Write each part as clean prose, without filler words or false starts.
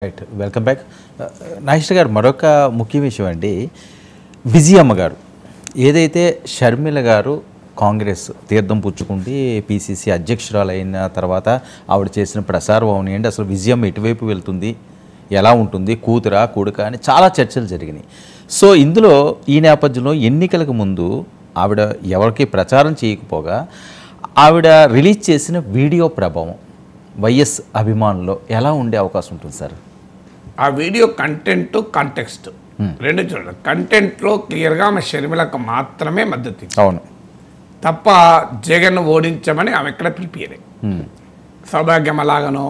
Right welcome back. Nagesh గారు, మరొక ముఖ్య విషయం అండి. విజయమ్మ గారు ఏదైతే షర్మిల గారు కాంగ్రెస్ తీర్థం పుచ్చుకుంటే పిసిసి అధ్యక్షురాలు అయిన తర్వాత ఆవిడ చేసిన ప్రసారం అవనియండి, అసలు విజయమ్మ ఎటువైపు వెళ్తుంది, ఎలా ఉంటుంది, కూతురా కొడుకా అని చాలా చర్చలు జరిగినాయి. సో ఇందులో ఈ నేపథ్యంలో ఎన్నికలకు ముందు ఆవిడ ఎవరికి ప్రచారం చేయకపోగా ఆవిడ రిలీజ్ చేసిన వీడియో ప్రభావం వైఎస్ అభిమానుల్లో ఎలా ఉండే అవకాశం ఉంటుంది సార్? ఆ వీడియో కంటెంట్ కాంటెక్స్ట్ రెండు చూడండి. కంటెంట్లో క్లియర్గా ఆమె షర్మిలకు మాత్రమే మద్దతు ఇచ్చింది. అవును, తప్ప జగన్ ఓడించమని ఆమె ఎక్కడ పిలిపియలేదు. సౌభాగ్యమ లాగానో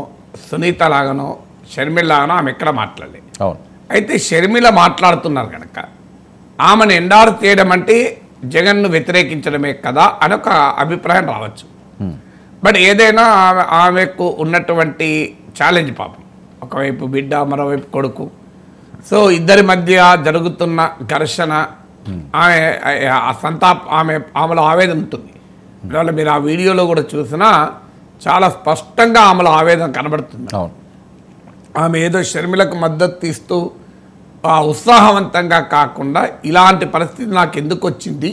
సునీత లాగానో షర్మిల లాగానో ఆమె ఎక్కడ మాట్లాడలేదు. అవును. అయితే షర్మిల మాట్లాడుతున్నారు కనుక ఆమెను ఎండారు చేయడం అంటే జగన్ను వ్యతిరేకించడమే కదా అని ఒక అభిప్రాయం రావచ్చు. బట్ ఏదైనా ఆమెకు ఉన్నటువంటి ఛాలెంజ్ పాపం, ఒకవైపు బిడ్డ మరోవైపు కొడుకు. సో ఇద్దరి మధ్య జరుగుతున్న ఘర్షణ, ఆమె ఆమెలో ఆవేదన ఉంటుంది. అందువల్ల మీరు ఆ వీడియోలో కూడా చూసినా చాలా స్పష్టంగా ఆమెలో ఆవేదన కనబడుతుంది. ఆమె ఏదో షర్మిలకు మద్దతు ఇస్తూ ఉత్సాహవంతంగా కాకుండా ఇలాంటి పరిస్థితి నాకు ఎందుకు వచ్చింది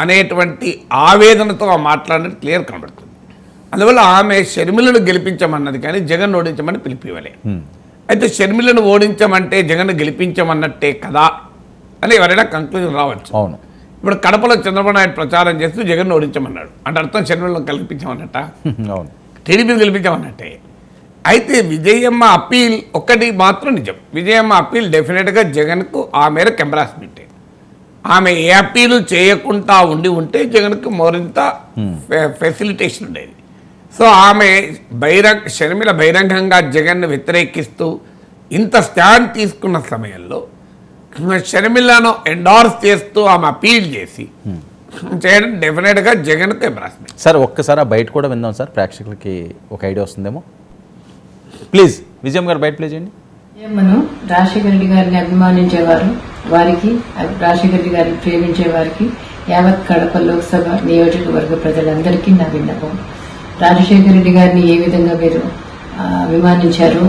అనేటువంటి ఆవేదనతో మాట్లాడినట్టు క్లియర్ కనబడుతుంది. అందువల్ల ఆమె షర్మిలను గెలిపించమన్నది కానీ జగన్ ఓడించమని పిలిపివ్వలే. అయితే షర్మిలను ఓడించమంటే జగన్ గెలిపించమన్నట్టే కదా అని ఎవరైనా కంక్లూజన్ రావచ్చు. అవును. ఇప్పుడు కడపలో చంద్రబాబు నాయుడు ప్రచారం చేస్తూ జగన్ ఓడించమన్నాడు అంటే అర్థం షర్మిలను గెలిపించమన్నట్ట, టీడీపీని గెలిపించమన్నట్టే. అయితే విజయమ్మ అప్పీల్ ఒక్కటి మాత్రం నిజం. విజయమ్మ అప్పీల్ డెఫినెట్గా జగన్కు ఆ మేరకు ఎంబ్రాస్మెంటే. ఆమె ఏ అప్పీలు చేయకుండా ఉంటే జగన్కు మరింత ఫెసిలిటేషన్ ఉండేది. సో ఆమె షర్మిల బహిరంగంగా జగన్ను వ్యతిరేకిస్తూ ఇంత స్టాండ్ తీసుకున్న సమయంలో షర్మిలను ఎండార్స్ చేస్తూ ఆమె అపీల్ చేసి చేయడం డెఫినెట్గా జగన్కు ఎంబ్రాస్మెంట్. సార్ ఒక్కసారి బయట కూడా విందాం సార్, ప్రేక్షకులకి ఒక ఐడియా వస్తుందేమో. ప్లీజ్ విజయమ్మ గారు బయట ప్లే చేయండి. మనం రాజశేఖర రెడ్డి గారిని అభిమానించేవారు, వారికి రాజశేఖర రెడ్డి గారిని ప్రేమించే వారికి యావత్ కడప లోక్సభ నియోజకవర్గ ప్రజలందరికీ నా విన్నపం. రాజశేఖర రెడ్డి గారిని ఏ విధంగా మీరు అభిమానించారు,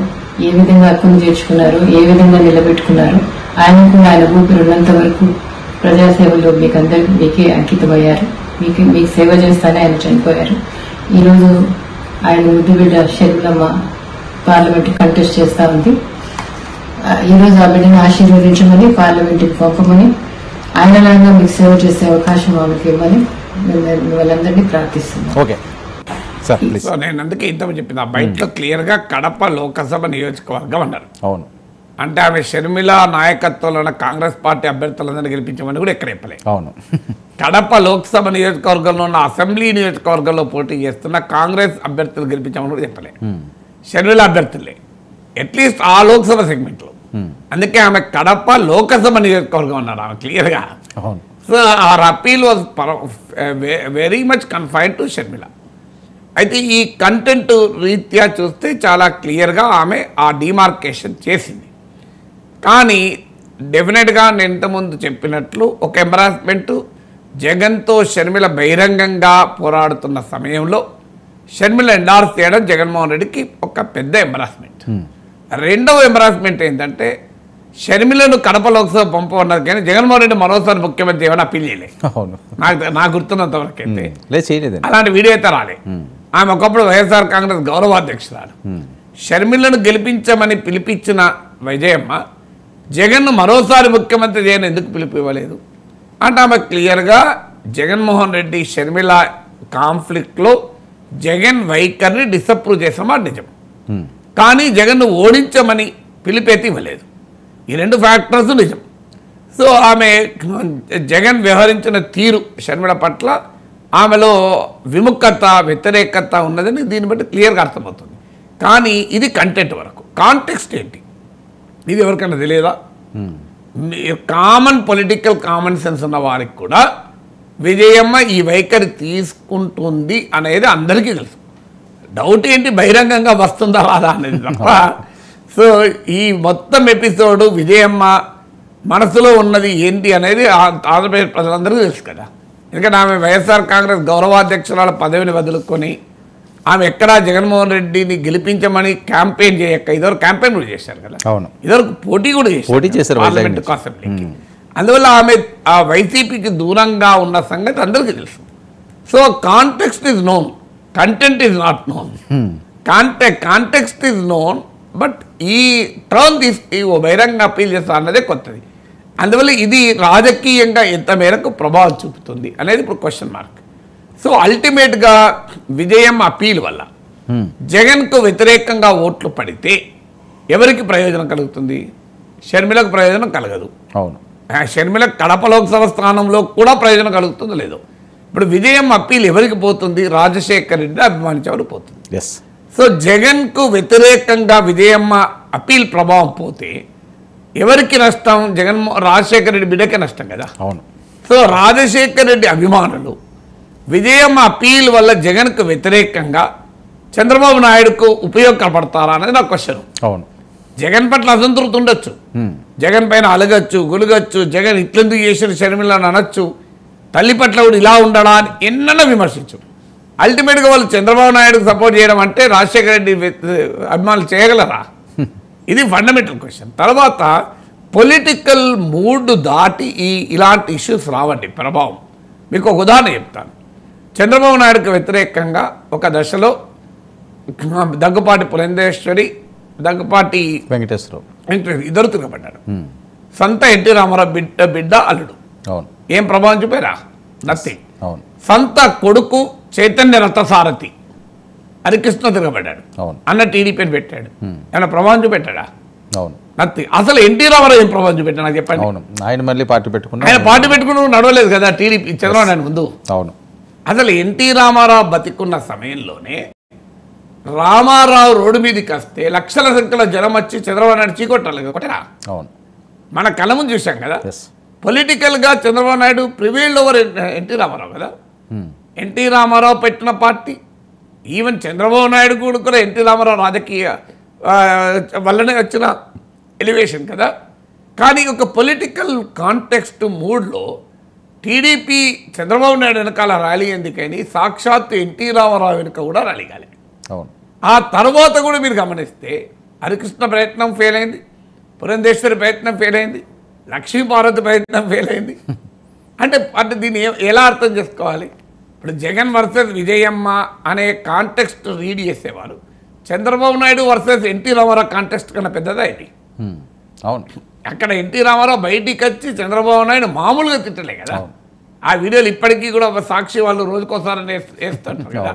ఏ విధంగా హక్కును చేర్చుకున్నారు, ఏ విధంగా నిలబెట్టుకున్నారు, ఆయన కూడా ఆయన ఊపిరి ఉన్నంత వరకు ప్రజాసేవలో మీకే అంకితమయ్యారు. మీకు సేవ చేస్తానే ఆయన చనిపోయారు. ఈరోజు ఆయన ముద్దు బిడ్డ షర్మిలమ్మ పార్లమెంట్ కంటెస్ట్ చేస్తా ఉంది. ఈరోజు ఆ బిడ్డను ఆశీర్వదించమని, పార్లమెంట్కి పంపమని, ఆయనలాగా మీకు సేవ చేసే అవకాశం ఆమెకి ఇవ్వమని వాళ్ళందరినీ ప్రార్థిస్తున్నాను. Okay sir please. సో నేను అందుకే ఇంతకు చెప్పింది, ఆ బయటలో క్లియర్గా కడప లోకసభ నియోజకవర్గం అన్నారు. అవును. అంటే ఆమె షర్మిల నాయకత్వంలో ఉన్న కాంగ్రెస్ పార్టీ అభ్యర్థులందరినీ గెలిపించమని కూడా ఎక్కడ చెప్పలేదు. అవును. కడప లోక్సభ నియోజకవర్గంలో ఉన్న అసెంబ్లీ నియోజకవర్గంలో పోటీ చేస్తున్న కాంగ్రెస్ అభ్యర్థులు గెలిపించమని కూడా చెప్పలేదు. షర్మిల అభ్యర్థులే అట్లీస్ట్ ఆ లోక్సభ సెగ్మెంట్లో. అందుకే ఆమె కడప లోకసభ నియోజకవర్గం అన్నారు ఆమె క్లియర్గా. So our appeal was very much confined to Sharmila. అయితే ఈ కంటెంట్ రీత్యా చూస్తే చాలా క్లియర్గా ఆమె ఆ డిమార్కేషన్ చేసింది. కానీ డెఫినెట్గా నేను ఇంతకుముందు చెప్పినట్లు ఒక ఎంబరాస్మెంటు జగన్తో షర్మిల బహిరంగంగా పోరాడుతున్న సమయంలో షర్మిల ఎండార్స్ చేయడం జగన్మోహన్ రెడ్డికి ఒక పెద్ద ఎంబరాస్మెంట్. రెండవ ఎంబరాస్మెంట్ ఏంటంటే షర్మిలను కడప లోక్సభ పంపన్నది కానీ జగన్మోహన్ రెడ్డి మరోసారి ముఖ్యమంత్రి ఏమైనా అప్పీల్ చేయలేదు. నాకు గుర్తున్నంత వరకు అయితే అలాంటి వీడియో అయితే రాలే. ఆమె ఒకప్పుడు వైఎస్ఆర్ కాంగ్రెస్ గౌరవాధ్యక్షురాలు. షర్మిలను గెలిపించమని పిలిపించిన విజయమ్మ జగన్ను మరోసారి ముఖ్యమంత్రి చేయని ఎందుకు పిలిపివ్వలేదు అంటే ఆమె క్లియర్గా జగన్మోహన్ రెడ్డి షర్మిల కాన్ఫ్లిక్ట్లో జగన్ వైఖరిని డిసప్రూవ్ చేసామా నిజం. కానీ జగన్ను ఓడించమని పిలిపేతి ఇవ్వలేదు. ఈ రెండు ఫ్యాక్టర్స్ నిజం. సో ఆమె జగన్ వ్యవహరించిన తీరు షర్మిల పట్ల ఆమెలో విముఖత, వ్యతిరేకత ఉన్నదని దీన్ని బట్టి క్లియర్గా అర్థమవుతుంది. కానీ ఇది కంటెంట్ వరకు. కాంటెక్స్ట్ ఏంటి ఇది ఎవరికైనా తెలియదా? కామన్ పొలిటికల్ కామన్ సెన్స్ ఉన్న వారికి కూడా విజయమ్మ ఈ వైఖరి తీసుకుంటుంది అనేది అందరికీ తెలుసు. డౌట్ ఏంటి బహిరంగంగా వస్తుందా రాదా అనేది తప్ప. సో ఈ మొత్తం ఎపిసోడు విజయమ్మ మనసులో ఉన్నది ఏంటి అనేది ఆంధ్రప్రదేశ్ ప్రజలందరికీ తెలుసు కదా. ఎందుకంటే ఆమె వైఎస్ఆర్ కాంగ్రెస్ గౌరవాధ్యక్షురాల పదవిని వదులుకొని ఆమె ఎక్కడా జగన్మోహన్ రెడ్డిని గెలిపించమని క్యాంపెయిన్ చేయక ఇదివరకు క్యాంపెయిన్ కూడా చేశారు కదా, అవును ఇదివరకు పోటీ కూడా పోటీ చేశారు పార్లమెంట్ అసెంబ్లీకి. అందువల్ల ఆమె ఆ వైసీపీకి దూరంగా ఉన్న సంగతి అందరికీ తెలుసు. So context is known, content is not known. Context is known, but ఈ టర్న్ తీసి బహిరంగ అప్పీల్ చేస్తా అన్నదే కొత్తది. అందువల్ల ఇది రాజకీయంగా ఎంత మేరకు ప్రభావం చూపుతుంది అనేది ఇప్పుడు క్వశ్చన్ మార్క్. సో అల్టిమేట్గా విజయం అప్పీల్ వల్ల జగన్కు వ్యతిరేకంగా ఓట్లు పడితే ఎవరికి ప్రయోజనం కలుగుతుంది? షర్మిలకు ప్రయోజనం కలగదు. అవును, షర్మిల కడప లోక్సభ స్థానంలో కూడా ప్రయోజనం కలుగుతుందో లేదో. ఇప్పుడు విజయం అప్పీల్ ఎవరికి పోతుంది? రాజశేఖర్ రెడ్డి అభిమానించేవారు పోతుంది. ఎస్. సో జగన్కు వ్యతిరేకంగా విజయమ్మ అప్పీల్ ప్రభావం పోతే ఎవరికి నష్టం? రాజశేఖర్ రెడ్డి బిడ్డకే నష్టం కదా. అవును. సో రాజశేఖర్ రెడ్డి అభిమానులు విజయమ్మ అప్పీల్ వల్ల జగన్కు వ్యతిరేకంగా చంద్రబాబు నాయుడుకు ఉపయోగపడతారా అనేది నా క్వశ్చన్. అవును, జగన్ పట్ల అసంతృప్తి ఉండొచ్చు, జగన్ పైన అలగచ్చు, గులగచ్చు, జగన్ ఇట్లెందుకు చేసిన షర్మిలను అనొచ్చు, తల్లి పట్ల కూడా ఇలా ఉండడా అని ఎన్నైనా విమర్శించు. అల్టిమేట్గా వాళ్ళు చంద్రబాబు నాయుడుకు సపోర్ట్ చేయడం అంటే రాజశేఖర రెడ్డి అభిమానులు చేయగలరా? ఇది ఫండమెంటల్ క్వశ్చన్. తర్వాత పొలిటికల్ మూడ్ దాటి ఇలాంటి ఇష్యూస్ రావండి ప్రభావం. మీకు ఒక ఉదాహరణ చెప్తాను. చంద్రబాబు నాయుడుకు వ్యతిరేకంగా ఒక దశలో దగ్గుపాటి పురంధేశ్వరి, దగ్గుపాటి వెంకటేశ్వరరావు ఇద్దరు తిరగబడ్డారు. సంత ఎన్టీ రామారావు బిడ్డ అల్లుడు. అవును. ఏం ప్రభావం చూపారా? నథింగ్. అవును. సంత కొడుకు చైతన్య రథసారథి హరికృష్ణ తిరగబడ్డాడు. అవును. అన్న టీడీపీని పెట్టాడు. ఏమైనా ప్రభావం చూపెట్టాడా? అవును. నథింగ్. అసలు ఎన్టీ రామారావు ఏం ప్రభావం చూపెట్టాడు నాకు చెప్పండి. అవును, ఆయన మళ్ళీ పార్టీ పెట్టుకున్నాడు. ఆయన పార్టీ పెట్టుకుని నడవలేదు కదా టీడీపీ, చంద్రబాబు నాయుడు ముందు. అవును. అసలు ఎన్టీ రామారావు బతికున్న సమయంలోనే రామారావు రోడ్డు మీదకి వస్తే లక్షల సంఖ్యలో జనం వచ్చి చంద్రబాబు నాయుడు చీకొట్టాలి కొట్టరా? అవును. మన కళ్ళ ముందు చూసాం కదా. ఎస్. పొలిటికల్గా చంద్రబాబు నాయుడు ప్రివైల్డ్ ఓవర్ ఎన్టీ రామారావు కదా. ఎన్టీ రామారావు పెట్టిన పార్టీ, ఈవెన్ చంద్రబాబు నాయుడు కూడా ఎన్టీ రామారావు రాజకీయ వల్లనే వచ్చిన ఎలివేషన్ కదా. కానీ ఒక పొలిటికల్ కాంటెక్స్ట్ మూడ్లో టీడీపీ చంద్రబాబు నాయుడు వెనకాల ర్యాలీ ఎందుకని సాక్షాత్తు ఎన్టీ రామారావు వెనుక కూడా ర్యాలీ కాలే. అవును. ఆ తర్వాత కూడా మీరు గమనిస్తే హరికృష్ణ ప్రయత్నం ఫెయిల్ అయింది, పురంధేశ్వరి ప్రయత్నం ఫెయిల్ అయింది, లక్ష్మీపార్వతి ప్రయత్నం ఫెయిల్ అయింది. అంటే దీన్ని ఎలా అర్థం చేసుకోవాలి? ఇప్పుడు జగన్ వర్సెస్ విజయమ్మ అనే కాంటెక్స్ట్ రీడ్ చేసేవారు చంద్రబాబు నాయుడు వర్సెస్ ఎన్టీ రామారావు కాంటెక్స్ట్ కన్నా పెద్దదా ఇది? అవును. అక్కడ ఎన్టీ రామారావు బయటికి వచ్చి చంద్రబాబు నాయుడు మామూలుగా తిట్టలే కదా. ఆ వీడియోలు ఇప్పటికీ కూడా సాక్షి వాళ్ళు రోజుకోసారి వేస్తుంటారు కదా.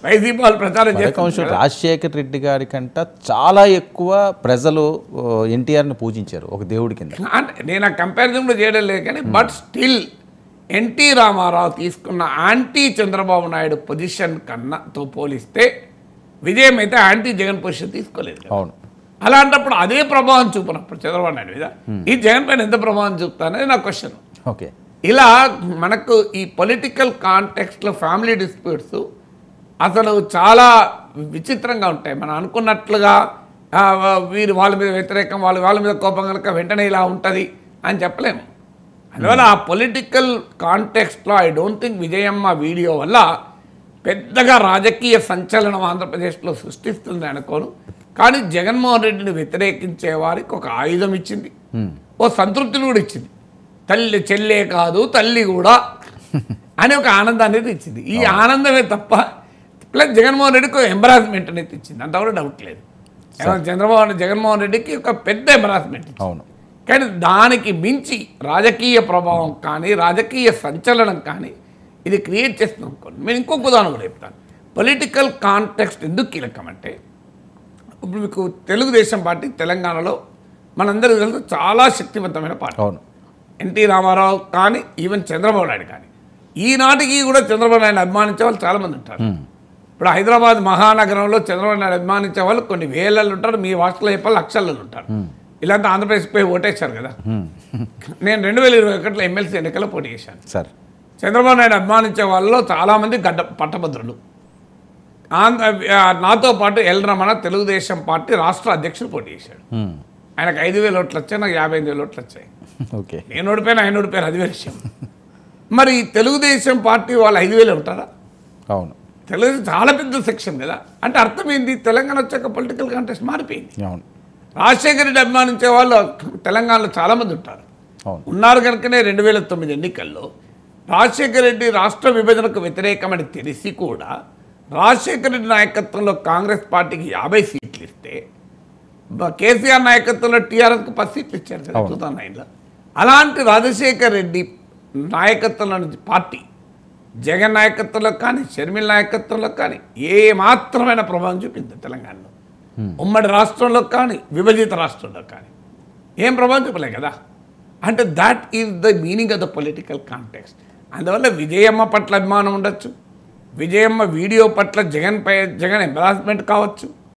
వైసీపీ వాళ్ళు ప్రచారం చేస్తారు. రాజశేఖర్ రెడ్డి గారి కంటే చాలా ఎక్కువ ప్రజలు ఎన్టీఆర్ని పూజించారు ఒక దేవుడి కింద. అంటే నేను ఆ కంపారిజన్ కూడా చేయడం లేదు కానీ బట్ స్టిల్ ఎన్టీ రామారావు తీసుకున్న యాంటీ చంద్రబాబు నాయుడు పొజిషన్ కన్నాతో పోలిస్తే విజయం అయితే యాంటీ జగన్ పొజిషన్ తీసుకోలేదు. అవును. అలాంటప్పుడు అదే ప్రభావం చూపినప్పుడు చంద్రబాబు నాయుడు మీద ఈ జగన్ పైన ఎంత ప్రభావం చూపుతానది నా క్వశ్చన్. ఓకే. ఇలా మనకు ఈ పొలిటికల్ కాంటెక్స్ట్లో ఫ్యామిలీ డిస్ప్యూట్స్ అసలు చాలా విచిత్రంగా ఉంటాయి. మనం అనుకున్నట్లుగా వీరు వాళ్ళ మీద వ్యతిరేకం, వాళ్ళ మీద కోపం కనుక వెంటనే ఇలా ఉంటుంది అని చెప్పలేము. అందువల్ల ఆ పొలిటికల్ కాంటెక్స్ట్లో I don't think Vijayamma video వల్ల పెద్దగా రాజకీయ సంచలనం ఆంధ్రప్రదేశ్లో సృష్టిస్తుంది అనుకోను. కానీ జగన్మోహన్ రెడ్డిని వ్యతిరేకించే వారికి ఒక ఆయుధం ఇచ్చింది, ఓ సంతృప్తిని కూడా ఇచ్చింది. తల్లి చెల్లే కాదు తల్లి కూడా అని ఒక ఆనందాన్ని అయితే ఇచ్చింది. ఈ ఆనందమే తప్ప ప్లస్ జగన్మోహన్ రెడ్డికి ఎంబరాస్మెంట్ అనేది ఇచ్చింది, అంత కూడా డౌట్ లేదు. జగన్మోహన్ రెడ్డికి ఒక పెద్ద ఎంబరాస్మెంట్. అవును. కానీ దానికి మించి రాజకీయ ప్రభావం కానీ రాజకీయ సంచలనం కానీ ఇది క్రియేట్ చేస్తుంది అనుకోండి. నేను ఇంకొక ఉదాహరణ కూడా చెప్తాను. పొలిటికల్ కాంటెక్స్ట్ ఎందుకు కీలకం అంటే ఇప్పుడు మీకు తెలుగుదేశం పార్టీ తెలంగాణలో మనందరికీ తెలుసు చాలా శక్తివంతమైన పార్టీ. అవును. ఎన్టీ రామారావు కానీ ఈవెన్ చంద్రబాబు నాయుడు కానీ ఈనాటికి కూడా చంద్రబాబు నాయుడు అభిమానించే వాళ్ళు చాలామంది ఉంటారు. ఇప్పుడు హైదరాబాద్ మహానగరంలో చంద్రబాబు నాయుడు అభిమానించే వాళ్ళు కొన్ని వేలల్లో ఉంటారు, మీ వార్తలో చెప్పాలి లక్షల్లో ఉంటారు. ఇలాంటి ఆంధ్రప్రదేశ్ పోయి ఓటేశారు కదా. నేను 2021లో ఎమ్మెల్సీ ఎన్నికల్లో పోటీ చేశాను సార్. చంద్రబాబు నాయుడు అభిమానించే వాళ్ళలో చాలామంది పట్టభద్రులు. నాతో పాటు ఎల్ రమణ తెలుగుదేశం పార్టీ రాష్ట్ర అధ్యక్షుడు పోటీ చేశాడు. ఆయనకు 5,000 ఓట్లు వచ్చాయి, నాకు 55,000 ఓట్లు వచ్చాయి. ఓకే. నేను ఓడిపోయినా ఆయన ఓడిపోయారు, అది విషయం. మరి తెలుగుదేశం పార్టీ వాళ్ళు 5,000 ఉంటారా? అవును. తెలుగు చాలా పెద్ద సెక్షన్ కదా. అంటే అర్థమైంది, తెలంగాణ వచ్చాక పొలిటికల్ కాంటెస్ట్ మారిపోయింది. అవును రాజశేఖర రెడ్డి అభిమానించే వాళ్ళు తెలంగాణలో చాలామంది ఉంటారు, అవును ఉన్నారు కనుకనే 2009 ఎన్నికల్లో రాజశేఖర రెడ్డి రాష్ట్ర విభజనకు వ్యతిరేకమని తెలిసి కూడా రాజశేఖర రెడ్డి నాయకత్వంలో కాంగ్రెస్ పార్టీకి 50 సీట్లు ఇస్తే కేసీఆర్ నాయకత్వంలో టీఆర్ఎస్కి 10 సీట్లు ఇచ్చారు కదా 2009లో. అలాంటి రాజశేఖర రెడ్డి నాయకత్వంలో పార్టీ జగన్ నాయకత్వంలో కానీ షర్మిల నాయకత్వంలో కానీ ఏ మాత్రమైన ప్రభావం చూపింది తెలంగాణలో. ఉమ్మడి రాష్ట్రంలో కానీ విభజిత రాష్ట్రంలో కానీ ఏం ప్రభావం చూపలే కదా. అంటే that is the meaning of the political context. అందువల్ల విజయమ్మ పట్ల అభిమానం ఉండొచ్చు, విజయమ్మ వీడియో పట్ల జగన్ ఎంబారాస్మెంట్ కావచ్చు,